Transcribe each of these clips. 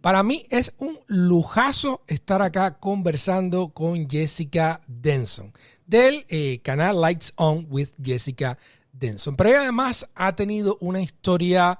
Para mí es un lujazo estar acá conversando con Jessica Denson del canal Lights On with Jessica Denson. Pero ella además ha tenido una historia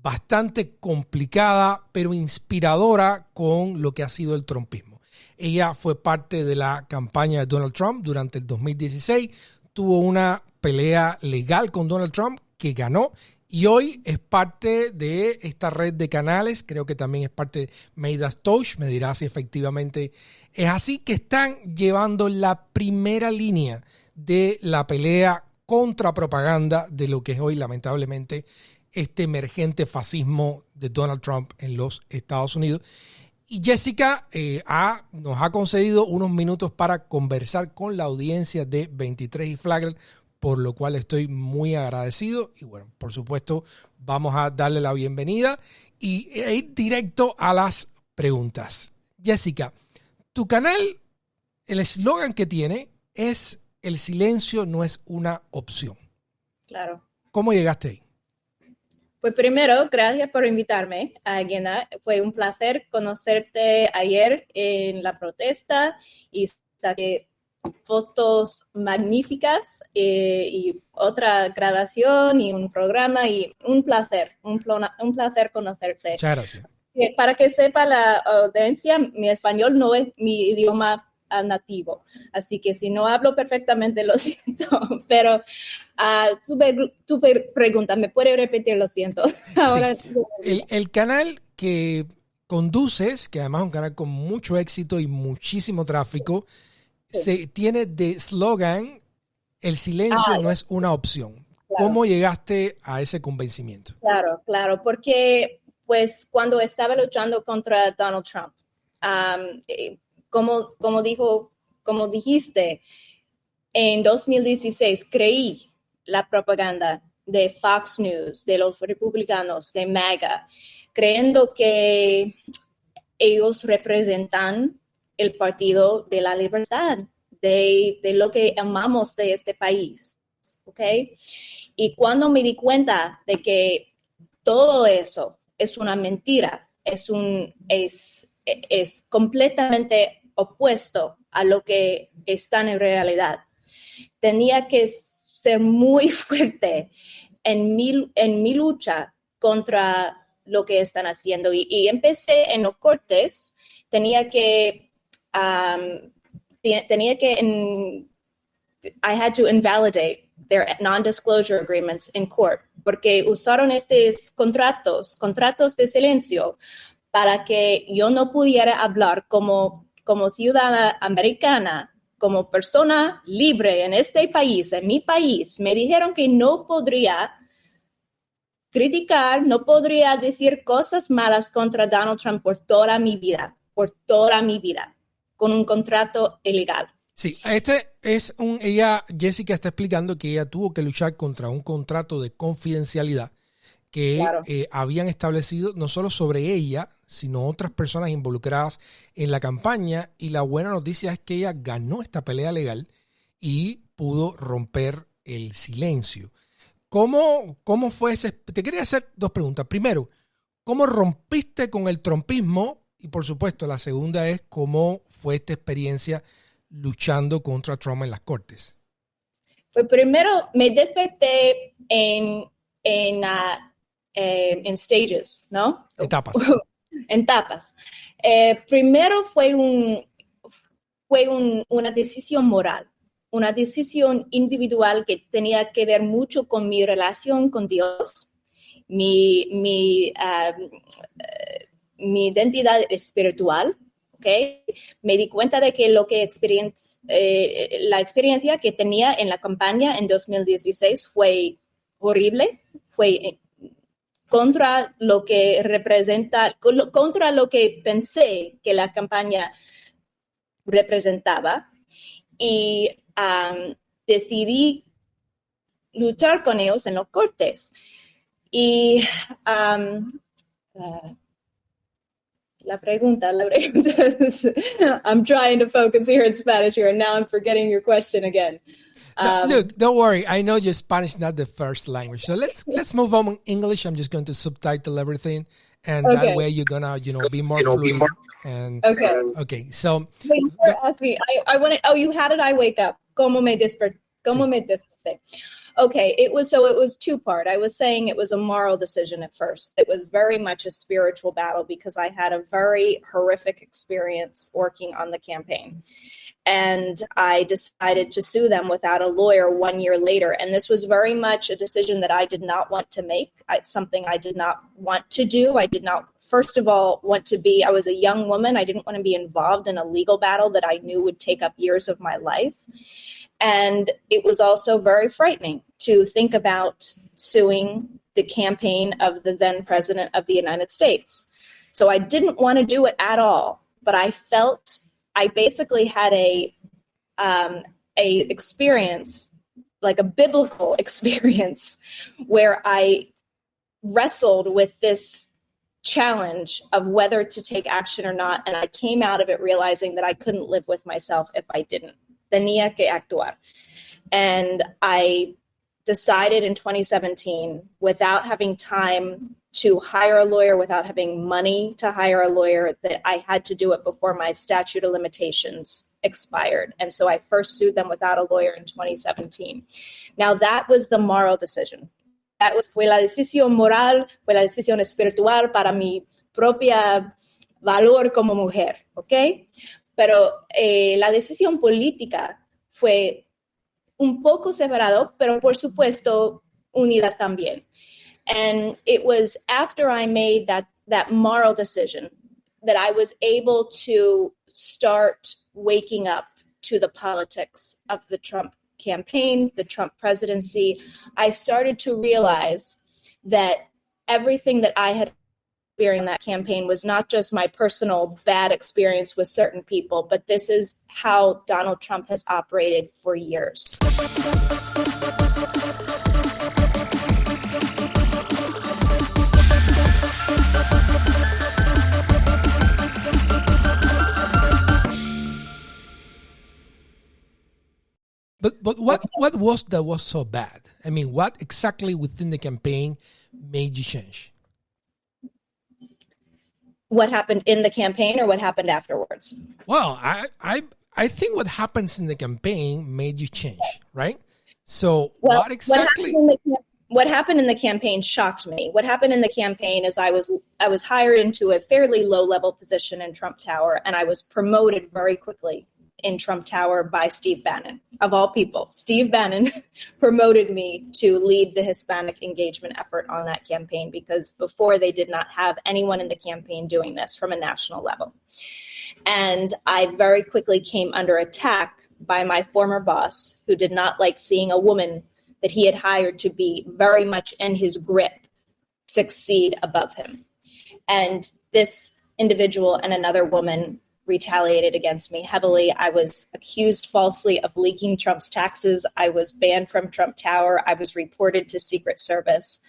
bastante complicada, pero inspiradora con lo que ha sido el trumpismo. Ella fue parte de la campaña de Donald Trump durante el 2016, tuvo una pelea legal con Donald Trump que ganó y hoy es parte de esta red de canales, creo que también es parte de Meidas Touch, me dirá si efectivamente es así, que están llevando la primera línea de la pelea contra propaganda de lo que es hoy lamentablemente este emergente fascismo de Donald Trump en los Estados Unidos. Y Jessica nos ha concedido unos minutos para conversar con la audiencia de 23 y Flagler, por lo cual estoy muy agradecido. Y bueno, por supuesto, vamos a darle la bienvenida y ir directo a las preguntas. Jessica, tu canal, el eslogan que tiene es "El silencio no es una opción". Claro. ¿Cómo llegaste ahí? Pues primero, gracias por invitarme, Guiana. Fue un placer conocerte ayer en la protesta y saqué fotos magníficas y otra grabación y un programa y un placer conocerte. Muchas gracias. Para que sepa la audiencia, mi español no es mi idioma nativo, así que si no hablo perfectamente lo siento, pero tu pregunta, ¿me puede repetir? Lo siento. Ahora, sí. El canal que conduces, que además es un canal con mucho éxito y muchísimo tráfico, sí, tiene de slogan "El silencio no es una opción". Claro. ¿Cómo llegaste a ese convencimiento? Claro, porque pues cuando estaba luchando contra Donald Trump, como dijiste, en 2016 creí la propaganda de Fox News, de los republicanos, de MAGA, creyendo que ellos representan el partido de la libertad, de lo que amamos de este país, ¿ok? Y cuando me di cuenta de que todo eso es una mentira, es completamente opuesto a lo que están en realidad, tenía que ser muy fuerte en mi lucha contra lo que están haciendo. Y empecé en los cortes, I had to invalidate their non-disclosure agreements in court, porque usaron estos contratos de silencio para que yo no pudiera hablar como ciudadana americana, como persona libre en este país, en mi país. Me dijeron que no podría criticar, no podría decir cosas malas contra Donald Trump por toda mi vida, con un contrato ilegal. Sí, Jessica está explicando que ella tuvo que luchar contra un contrato de confidencialidad que claro, habían establecido no solo sobre ella, sino otras personas involucradas en la campaña. Y la buena noticia es que ella ganó esta pelea legal y pudo romper el silencio. ¿Cómo fue ese? Te quería hacer dos preguntas. Primero, ¿cómo rompiste con el trumpismo? Y por supuesto, la segunda es ¿cómo fue esta experiencia luchando contra Trump en las cortes? Pues primero me desperté en stages, ¿no? Etapas. En etapas. Primero fue una decisión moral, una decisión individual que tenía que ver mucho con mi relación con Dios, mi identidad espiritual. Okay. Me di cuenta de que la experiencia que tenía en la campaña en 2016 fue horrible, fue contra lo que representa, contra lo que pensé que la campaña representaba, y decidí luchar con ellos en los cortes. Y La pregunta is, I'm trying to focus here in Spanish here, and now I'm forgetting your question again. Look, don't worry. I know your Spanish is not the first language. So let's move on in English. I'm just going to subtitle everything and that way you're gonna, be more fluid. And okay. So wait, ask me. I want to. Oh, you had it. I wake up. ¿Cómo me desperté? ¿Cómo me desperté? Okay, it was two-part. I was saying it was a moral decision at first. It was very much a spiritual battle because I had a very horrific experience working on the campaign. And I decided to sue them without a lawyer 1 year later. And this was very much a decision that I did not want to make. It's something I did not want to do. I did not, first of all, I was a young woman. I didn't want to be involved in a legal battle that I knew would take up years of my life. And it was also very frightening to think about suing the campaign of the then president of the United States. So I didn't want to do it at all, but I felt I basically had a experience, like a biblical experience, where I wrestled with this challenge of whether to take action or not. And I came out of it realizing that I couldn't live with myself if I didn't. Tenía que actuar. And I decided in 2017, without having time to hire a lawyer, without having money to hire a lawyer, that I had to do it before my statute of limitations expired. And so I first sued them without a lawyer in 2017. Now that was the moral decision. Fue la decisión moral, fue la decisión espiritual para mi propia valor como mujer, ¿ok? Pero la decisión política fue un poco separado, pero por supuesto unida también. And it was after I made that moral decision that I was able to start waking up to the politics of the Trump campaign, the Trump presidency. I started to realize that everything that I had during that campaign was not just my personal bad experience with certain people, but this is how Donald Trump has operated for years. But what was that was so bad? I mean, what exactly within the campaign made you change? What happened in the campaign or what happened afterwards? Well, I think what happens in the campaign made you change, right? So what exactly? What happened in the campaign shocked me. What happened in the campaign is I was hired into a fairly low-level position in Trump Tower, and I was promoted very quickly in Trump Tower by Steve Bannon, of all people. Steve Bannon promoted me to lead the Hispanic engagement effort on that campaign because before they did not have anyone in the campaign doing this from a national level. And I very quickly came under attack by my former boss, who did not like seeing a woman that he had hired to be very much in his grip succeed above him. And this individual and another woman retaliated against me heavily. I was accused falsely of leaking Trump's taxes. I was banned from Trump Tower. I was reported to Secret Service.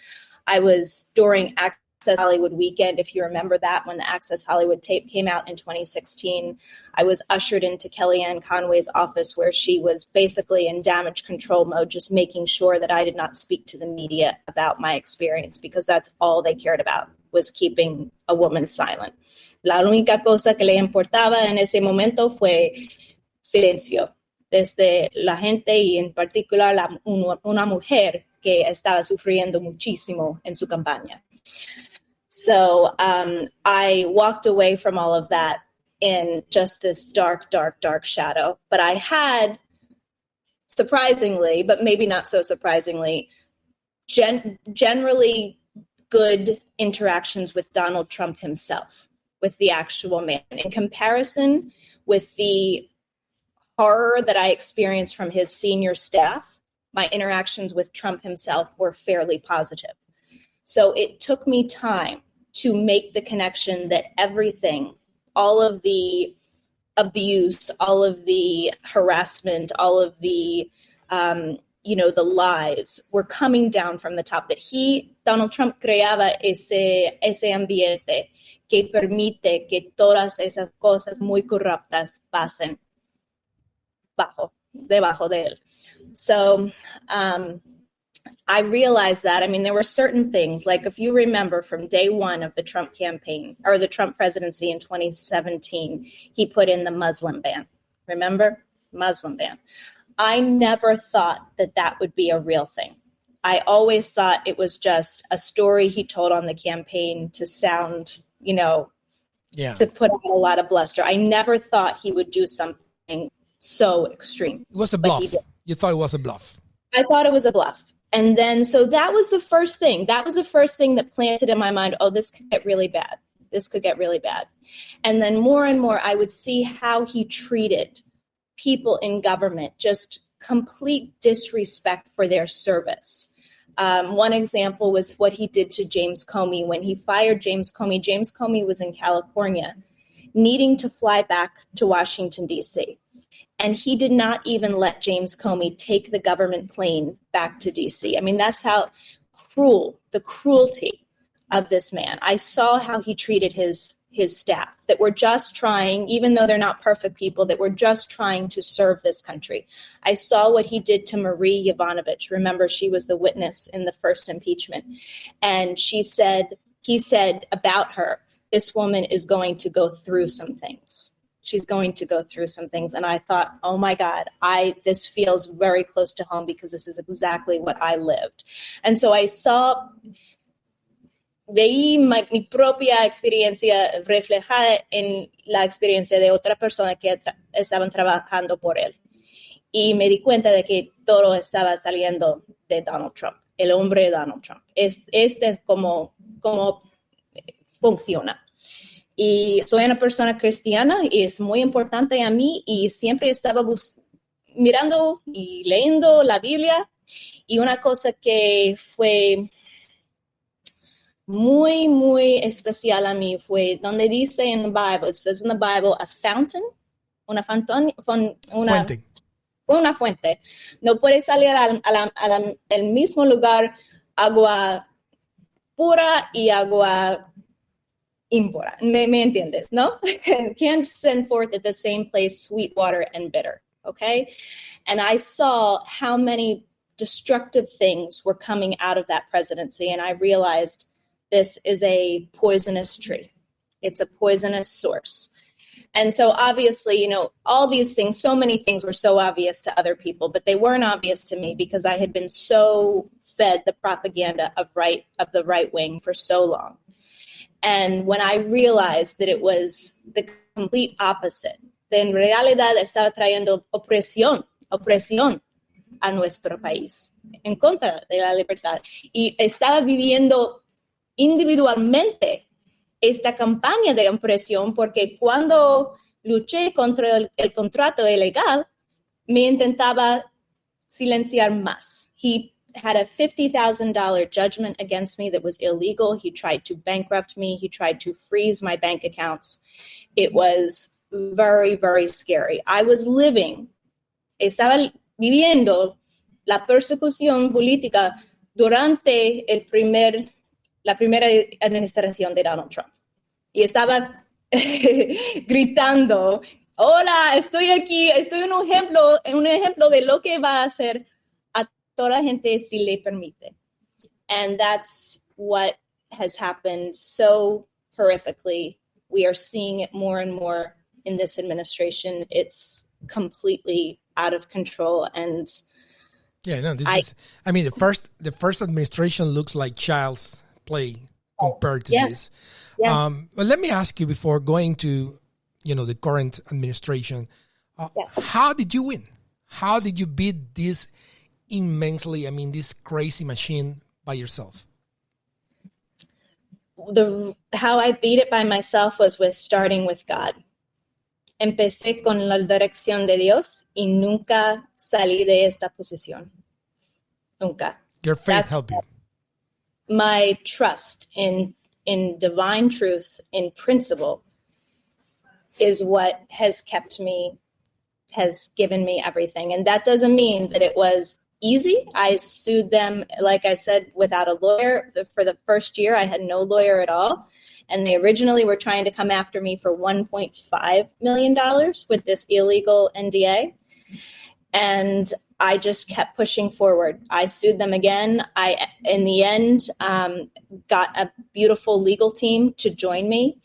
I was during Access Hollywood weekend, if you remember that, when the Access Hollywood tape came out in 2016, I was ushered into Kellyanne Conway's office where she was basically in damage control mode, just making sure that I did not speak to the media about my experience because that's all they cared about, was keeping a woman silent. La única cosa que le importaba en ese momento fue silencio, desde la gente y en particular una mujer que estaba sufriendo muchísimo en su campaña. So I walked away from all of that in just this dark, dark, dark shadow. But I had, surprisingly, but maybe not so surprisingly, generally good interactions with Donald Trump himself, with the actual man. In comparison with the horror that I experienced from his senior staff, my interactions with Trump himself were fairly positive. So it took me time to make the connection that everything, all of the abuse, all of the harassment, all of the, the lies were coming down from the top, that Donald Trump creaba ese ambiente que permite que todas esas cosas muy corruptas pasen debajo de él. So I realized that, I mean, there were certain things, like if you remember from day one of the Trump campaign or the Trump presidency in 2017, he put in the Muslim ban. Remember? Muslim ban. I never thought that that would be a real thing. I always thought it was just a story he told on the campaign to sound, you know, to put out a lot of bluster. I never thought he would do something so extreme. It was a bluff. You thought it was a bluff. I thought it was a bluff. And then, so that was the first thing. That was the first thing that planted in my mind, oh, this could get really bad. This could get really bad. And then more and more, I would see how he treated people in government, just complete disrespect for their service. One example was what he did to James Comey. When he fired James Comey was in California, needing to fly back to Washington, D.C., and he did not even let James Comey take the government plane back to D.C. I mean, that's how cruel, the cruelty of this man. I saw how he treated his staff that were just trying, even though they're not perfect people, that were just trying to serve this country. I saw what he did to Marie Yovanovitch. Remember, she was the witness in the first impeachment. And he said about her, this woman is going to go through some things. She's going to go through some things. And I thought, oh my God, this feels very close to home because this is exactly what I lived. And so I veí mi propia experiencia reflejada en la experiencia de otra persona que estaban trabajando por él. Y me di cuenta de que todo estaba saliendo de Donald Trump, el hombre Donald Trump. Este es como funciona. Y soy una persona cristiana y es muy importante a mí y siempre estaba mirando y leyendo la Biblia. Y una cosa que fue muy, muy especial a mí fue donde dice en the Bible, it says in the Bible, a fountain, una fuente. No puede salir al mismo lugar agua pura y agua impura. Me entiendes, no? Can't send forth at the same place sweet water and bitter, okay? And I saw how many destructive things were coming out of that presidency, and I realized this is a poisonous tree. It's a poisonous source. And so obviously, you know, all these things, so many things were so obvious to other people, but they weren't obvious to me because I had been so fed the propaganda of the right wing for so long. And when I realized that it was the complete opposite, that en realidad estaba trayendo opresión a nuestro país, en contra de la libertad. Y estaba viviendo individualmente esta campaña de opresión porque cuando luché contra el contrato ilegal, me intentaba silenciar más. He had a $50,000 judgment against me that was illegal. He tried to bankrupt me. He tried to freeze my bank accounts. It was very, very scary. Estaba viviendo la persecución política durante la primera administración de Donald Trump. Y estaba gritando, hola, estoy aquí, estoy un ejemplo de lo que va a hacer toda gente si le permite. And that's what has happened so horrifically. We are seeing it more and more in this administration. It's completely out of control. And the first administration looks like child's play compared to this. Yes. But let me ask you before going to, the current administration, yes. How did you win? How did you beat this this crazy machine by yourself? How I beat it by myself was starting with God. Empecé con la dirección de Dios y nunca salí de esta posición. Nunca. Your faith helped you. My trust in divine truth, in principle, is what has given me everything. And that doesn't mean that it was easy. I sued them, like I said, without a lawyer. For the first year, I had no lawyer at all. And they originally were trying to come after me for $1.5 million with this illegal NDA. And I just kept pushing forward. I sued them again. I, in the end, got a beautiful legal team to join me.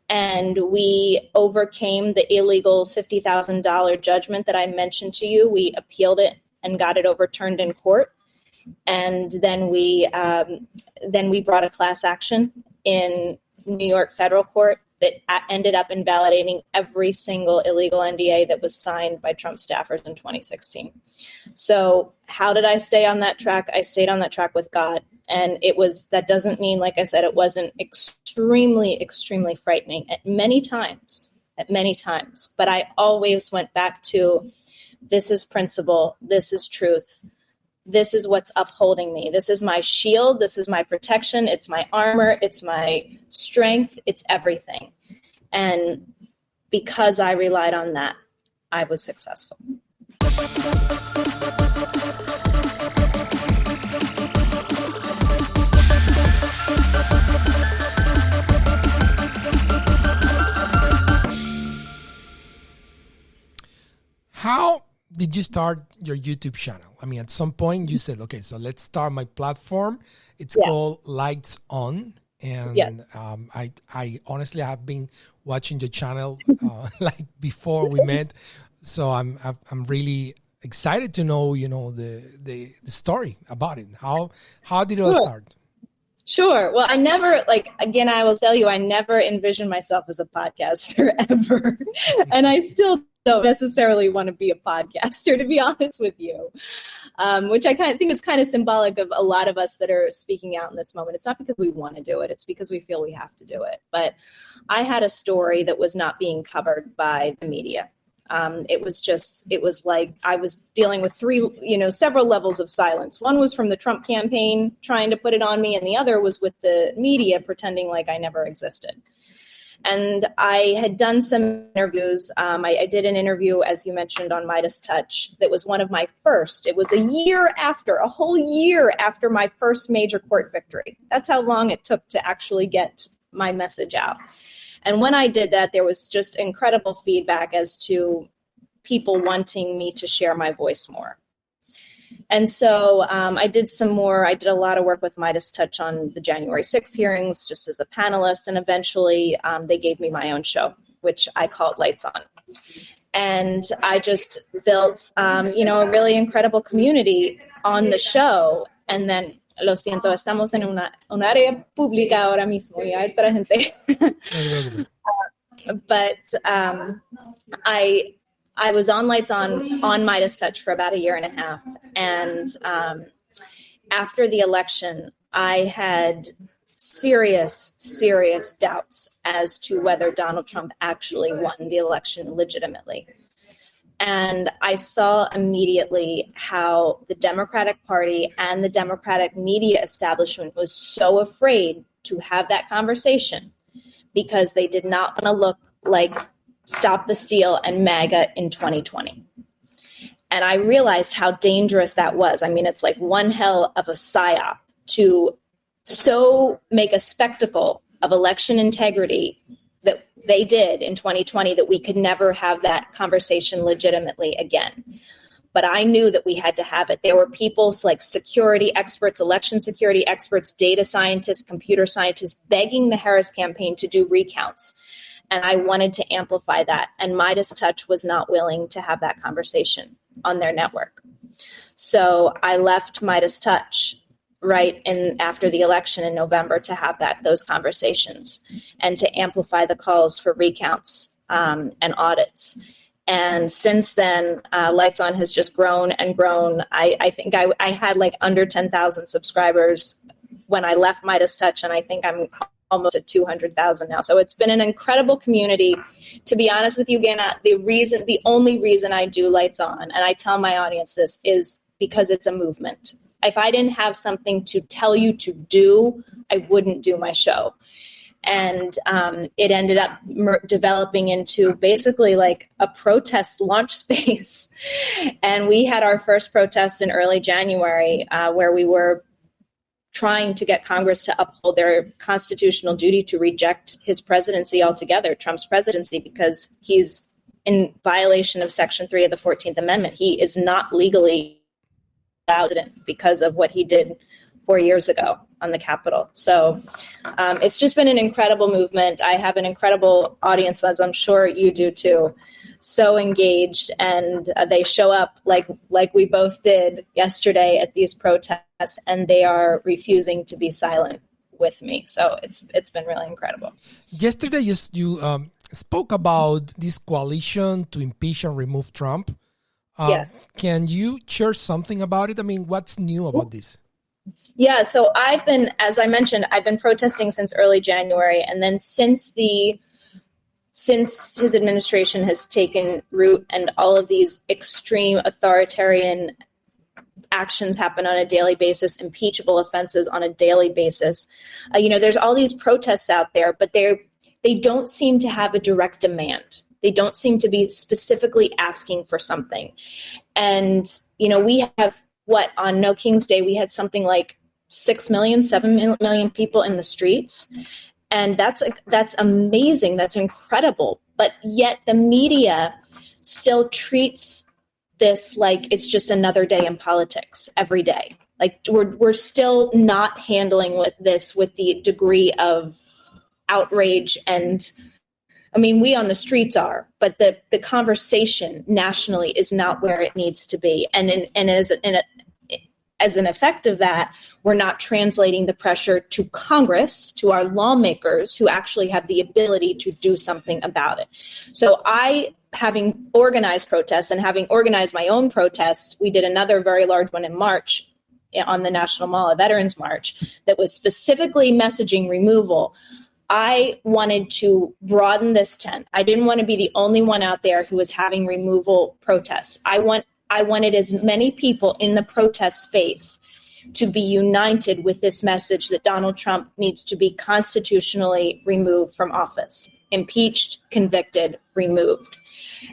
And we overcame the illegal $50,000 judgment that I mentioned to you. We appealed it and got it overturned in court. And then we brought a class action in New York federal court that ended up invalidating every single illegal NDA that was signed by Trump staffers in 2016. So how did I stay on that track? I stayed on that track with God. And that doesn't mean, like I said, it wasn't extremely, extremely frightening at many times. But I always went back to, this is principle, this is truth. This is what's upholding me. This is my shield. This is my protection. It's my armor. It's my strength. It's everything. And because I relied on that, I was successful. How did you start your YouTube channel? I mean, at some point you said, okay, so let's start my platform. It's called Lights On. And yes. I honestly have been watching your channel like before we met. So I'm really excited to know, the story about it. How did it all start? Sure. Well, I never, I will tell you, I never envisioned myself as a podcaster ever. And I still don't necessarily want to be a podcaster, to be honest with you, which I kind of think is kind of symbolic of a lot of us that are speaking out in this moment. It's not because we want to do it. It's because we feel we have to do it. But I had a story that was not being covered by the media. It was like I was dealing with several levels of silence. One was from the Trump campaign trying to put it on me, and the other was with the media pretending like I never existed. And I had done some interviews. I did an interview, as you mentioned, on Midas Touch. That was one of my first. It was a whole year after my first major court victory. That's how long it took to actually get my message out. And when I did that, there was just incredible feedback as to people wanting me to share my voice more. And so I did a lot of work with Midas Touch on the January 6th hearings, just as a panelist. And eventually they gave me my own show, which I called Lights On. And I just built, a really incredible community on the show. And then, lo siento, estamos en un área pública ahora mismo y hay otra gente. But I was on Lights on Midas Touch for about a year and a half. And after the election, I had serious doubts as to whether Donald Trump actually won the election legitimately. And I saw immediately how the Democratic Party and the Democratic media establishment was so afraid to have that conversation because they did not want to look like Stop the Steal and MAGA in 2020. And I realized how dangerous that was. I mean, it's like one hell of a psyop to so make a spectacle of election integrity that they did in 2020 that we could never have that conversation legitimately again. But I knew that we had to have it. There were people like security experts, election security experts, data scientists, computer scientists begging the Harris campaign to do recounts. And I wanted to amplify that. And Midas Touch was not willing to have that conversation on their network. So I left Midas Touch right after the election in November to have those conversations and to amplify the calls for recounts and audits. And since then, Lights On has just grown and grown. I think I had like under 10,000 subscribers when I left Midas Touch, and I think I'm almost at 200,000 now. So it's been an incredible community. To be honest with you, Gana, the only reason I do Lights On, and I tell my audience this, is because it's a movement. If I didn't have something to tell you to do, I wouldn't do my show. And it ended up developing into basically like a protest launch space. And we had our first protest in early January where we were trying to get Congress to uphold their constitutional duty to reject his presidency altogether, Trump's presidency, because he's in violation of Section 3 of the 14th Amendment. He is not legally allowed because of what he did 4 years ago on the Capitol. So it's just been an incredible movement. I have an incredible audience, as I'm sure you do too. So engaged, and they show up like we both did yesterday at these protests, and they are refusing to be silent with me. So it's been really incredible. Yesterday, you spoke about this coalition to impeach and remove Trump. Yes. Can you share something about it? I mean, what's new about this? Yeah, so as I mentioned, I've been protesting since early January, and then since his administration has taken root and all of these extreme authoritarian actions happen on a daily basis, impeachable offenses on a daily basis, there's all these protests out there, but they don't seem to have a direct demand. They don't seem to be specifically asking for something. And, we have on No King's Day, we had something like 6 million, 7 million people in the streets. And that's amazing. That's incredible. But yet the media still treats this like it's just another day in politics every day. Like we're still not handling with the degree of outrage. And I mean, we on the streets are, but the conversation nationally is not where it needs to be. And as an effect of that, we're not translating the pressure to Congress, to our lawmakers who actually have the ability to do something about it. So having organized protests and having organized my own protests, we did another very large one in March on the National Mall, a Veterans March, that was specifically messaging removal. I wanted to broaden this tent. I didn't want to be the only one out there who was having removal protests. I wanted as many people in the protest space to be united with this message that Donald Trump needs to be constitutionally removed from office, impeached, convicted, removed.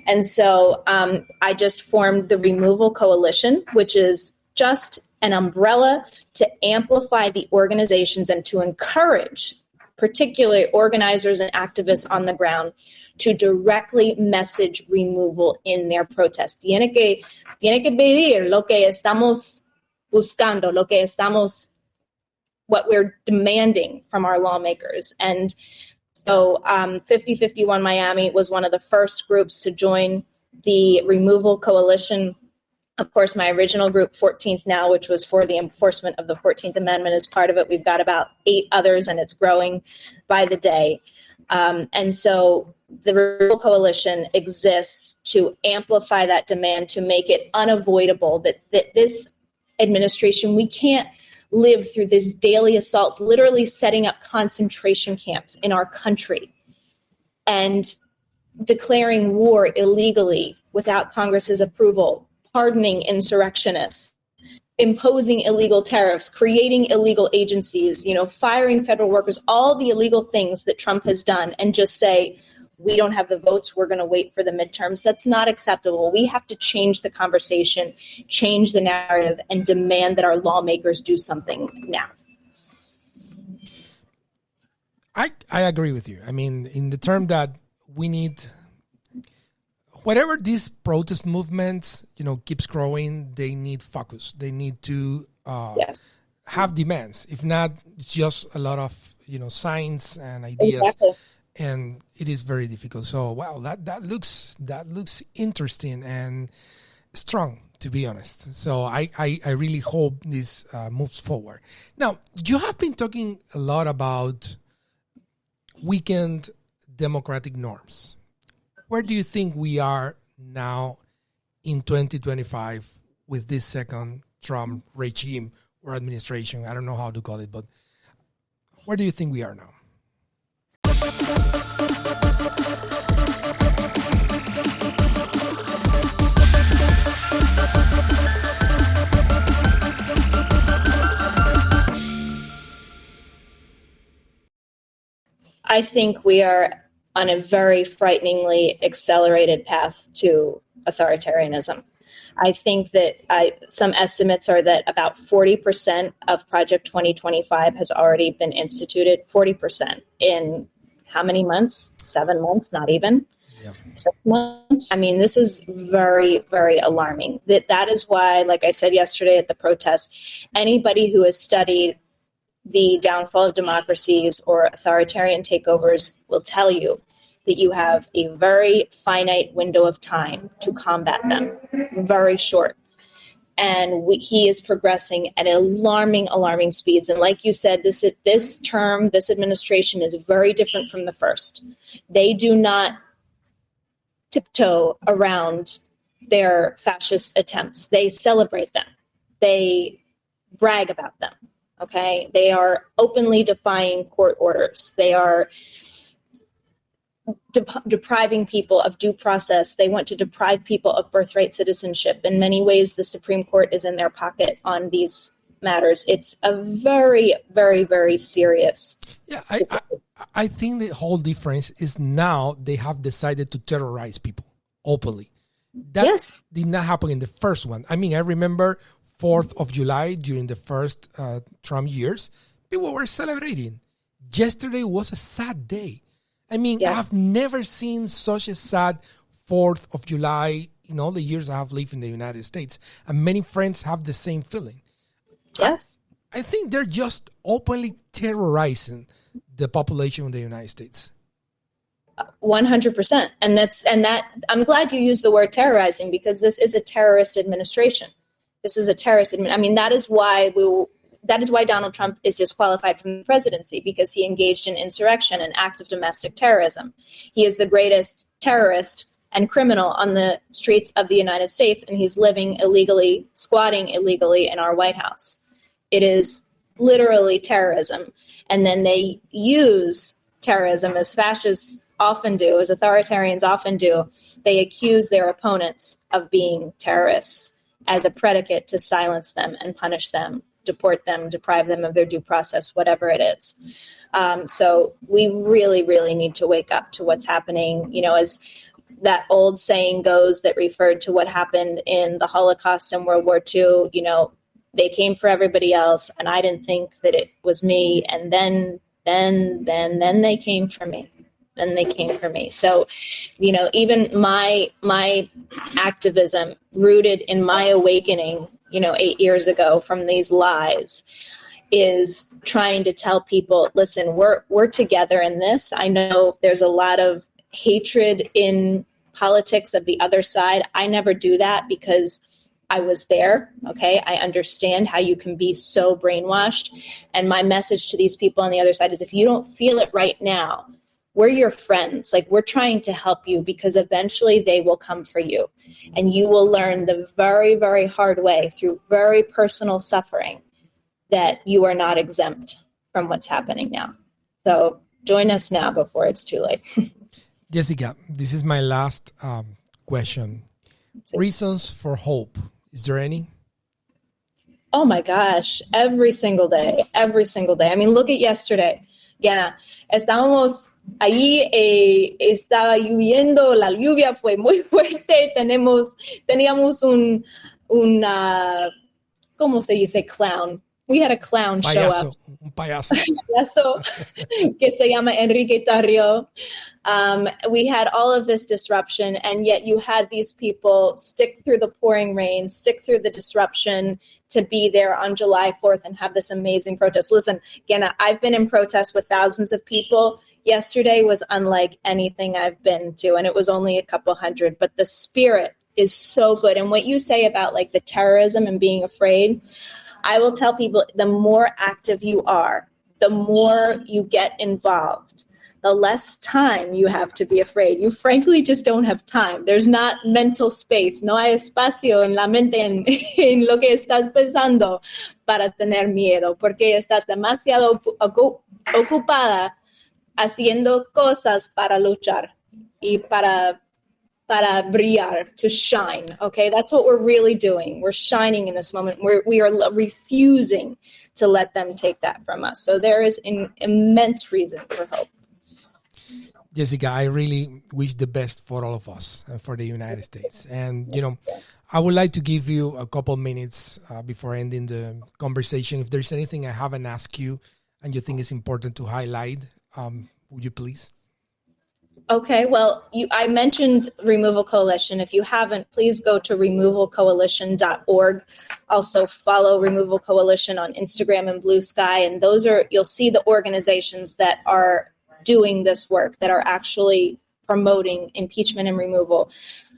And so I just formed the Removal Coalition, which is just an umbrella to amplify the organizations and to encourage particularly organizers and activists on the ground to directly message removal in their protests. Tiene que pedir lo que estamos buscando, what we're demanding from our lawmakers. And so 5051 Miami was one of the first groups to join the Removal Coalition. Of course, my original group, 14th Now, which was for the enforcement of the 14th Amendment, is part of it. We've got about 8 others, and it's growing by the day. And so the Removal Coalition exists to amplify that demand, to make it unavoidable that this administration, we can't live through these daily assaults, literally setting up concentration camps in our country and declaring war illegally without Congress's approval, pardoning insurrectionists, imposing illegal tariffs, creating illegal agencies, firing federal workers, all the illegal things that Trump has done, and just say, we don't have the votes, we're going to wait for the midterms. That's not acceptable. We have to change the conversation, change the narrative, and demand that our lawmakers do something now. I agree with you. I mean, in the term that we need, whatever this protest movement, keeps growing, they need focus. They need to have demands. If not, it's just a lot of, signs and ideas. Exactly. And it is very difficult. So, wow, that looks interesting and strong, to be honest. So I really hope this moves forward. Now, you have been talking a lot about weakened democratic norms. Where do you think we are now in 2025 with this second Trump regime or administration? I don't know how to call it, but where do you think we are now? I think we are on a very frighteningly accelerated path to authoritarianism. I think that some estimates are that about 40% of Project 2025 has already been instituted, 40% in how many months? 7 months, not even. 6 months. I mean, this is very, very alarming. That is why, like I said yesterday at the protest, anybody who has studied the downfall of democracies or authoritarian takeovers will tell you that you have a very finite window of time to combat them, very short. And he is progressing at alarming speeds. And like you said, this administration is very different from the first. They do not tiptoe around their fascist attempts. They celebrate them. They brag about them. Okay? They are openly defying court orders. They are depriving people of due process. They want to deprive people of birthright citizenship. In many ways, the Supreme Court is in their pocket on these matters. It's a very, very, very serious. Yeah, I think the whole difference is now they have decided to terrorize people openly. That did not happen in the first one. I mean, I remember 4th of July during the first Trump years, people were celebrating. Yesterday was a sad day. I mean, I've never seen such a sad 4th of July in all the years I have lived in the United States. And many friends have the same feeling. Yes. I think they're just openly terrorizing the population of the United States. 100%. And that I'm glad you used the word terrorizing, because this is a terrorist administration. This is a terrorist. I mean, that is why Donald Trump is disqualified from the presidency, because he engaged in insurrection, an act of domestic terrorism. He is the greatest terrorist and criminal on the streets of the United States, and he's living illegally, squatting illegally in our White House. It is literally terrorism. And then they use terrorism, as fascists often do, as authoritarians often do. They accuse their opponents of being terrorists as a predicate to silence them and punish them, deport them, deprive them of their due process, whatever it is. So we really, really need to wake up to what's happening. You know, as that old saying goes that referred to what happened in the Holocaust and World War II, you know, they came for everybody else, and I didn't think that it was me. And then they came for me. Then they came for me. So, you know, even my activism rooted in my awakening, you know, 8 years ago from these lies, is trying to tell people, listen, we're together in this. I know there's a lot of hatred in politics of the other side. I never do that because I was there. Okay. I understand how you can be so brainwashed. And my message to these people on the other side is, if you don't feel it right now, we're your friends. Like, we're trying to help you, because eventually they will come for you, and you will learn the very, very hard way through very personal suffering that you are not exempt from what's happening now. So join us now before it's too late. Jessica, this is my last question. Reasons for hope. Is there any? Oh my gosh. Every single day. I mean, look at yesterday. Yeah, estábamos ahí, estaba lloviendo, la lluvia fue muy fuerte, teníamos un ¿cómo se dice? Clown. We had a clown show up. Un payaso. Que se llama Enrique Tarrio. We had all of this disruption, and yet you had these people stick through the pouring rain, stick through the disruption to be there on July 4th and have this amazing protest. Listen, Gena, I've been in protests with thousands of people. Yesterday was unlike anything I've been to, and it was only a couple hundred, but the spirit is so good. And what you say about like the terrorism and being afraid, I will tell people, the more active you are, the more you get involved, the less time you have to be afraid. You frankly just don't have time. There's not mental space. No hay espacio en la mente en lo que estás pensando para tener miedo, porque estás demasiado ocupada haciendo cosas para luchar y para brillar, to shine. Okay, that's what we're really doing. We're shining in this moment. We are refusing to let them take that from us. So there is an immense reason for hope. Jessica, I really wish the best for all of us and for the United States. And, you know, I would like to give you a couple minutes before ending the conversation. If there's anything I haven't asked you and you think is important to highlight, would you please? Okay, well, I mentioned Removal Coalition. If you haven't, please go to removalcoalition.org. Also follow Removal Coalition on Instagram and Blue Sky. And you'll see the organizations that are doing this work, that are actually promoting impeachment and removal.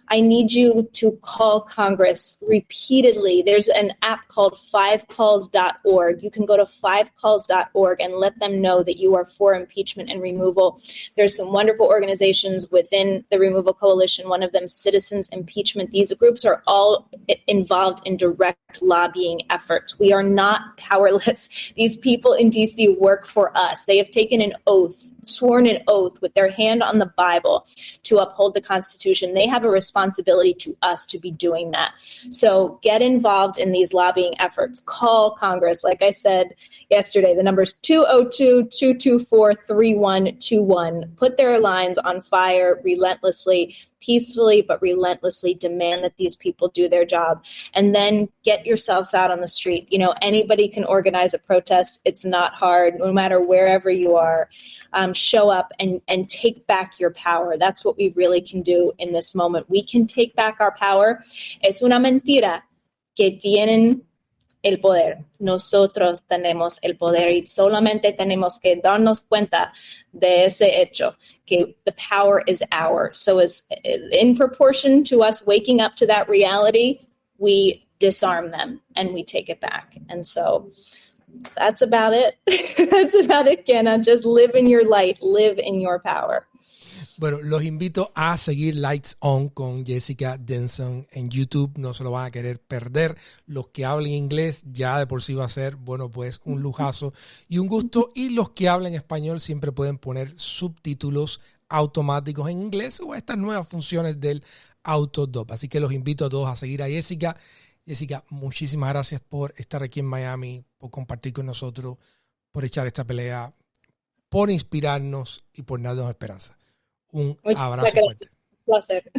I need you to call Congress repeatedly. There's an app called 5calls.org. You can go to 5calls.org and let them know that you are for impeachment and removal. There's some wonderful organizations within the Removal Coalition, one of them Citizens Impeachment. These groups are all involved in direct lobbying efforts. We are not powerless. These people in DC work for us. They have taken an oath, sworn an oath with their hand on the Bible to uphold the Constitution. They have a responsibility to us to be doing that. So get involved in these lobbying efforts. Call Congress. Like I said yesterday, the number is 202-224-3121. Put their lines on fire relentlessly, peacefully, but relentlessly demand that these people do their job. And then get yourselves out on the street. You know, anybody can organize a protest. It's not hard, no matter wherever you are. Show up and take back your power. That's what we really can do in this moment. We can take back our power. Es una mentira que tienen el poder. Nosotros tenemos el poder y solamente tenemos que darnos cuenta de ese hecho, que the power is ours. So as in proportion to us waking up to that reality, we disarm them and we take it back. And so that's about it. That's about it, Kenna. Just live in your light, live in your power. Bueno, los invito a seguir Lights On con Jessica Denson en YouTube. No se lo van a querer perder. Los que hablen inglés ya de por sí va a ser, bueno, pues un lujazo y un gusto. Y los que hablen español siempre pueden poner subtítulos automáticos en inglés o estas nuevas funciones del Autodub. Así que los invito a todos a seguir a Jessica. Jessica, muchísimas gracias por estar aquí en Miami, por compartir con nosotros, por echar esta pelea, por inspirarnos y por darnos esperanza. Un abrazo fuerte. Un placer.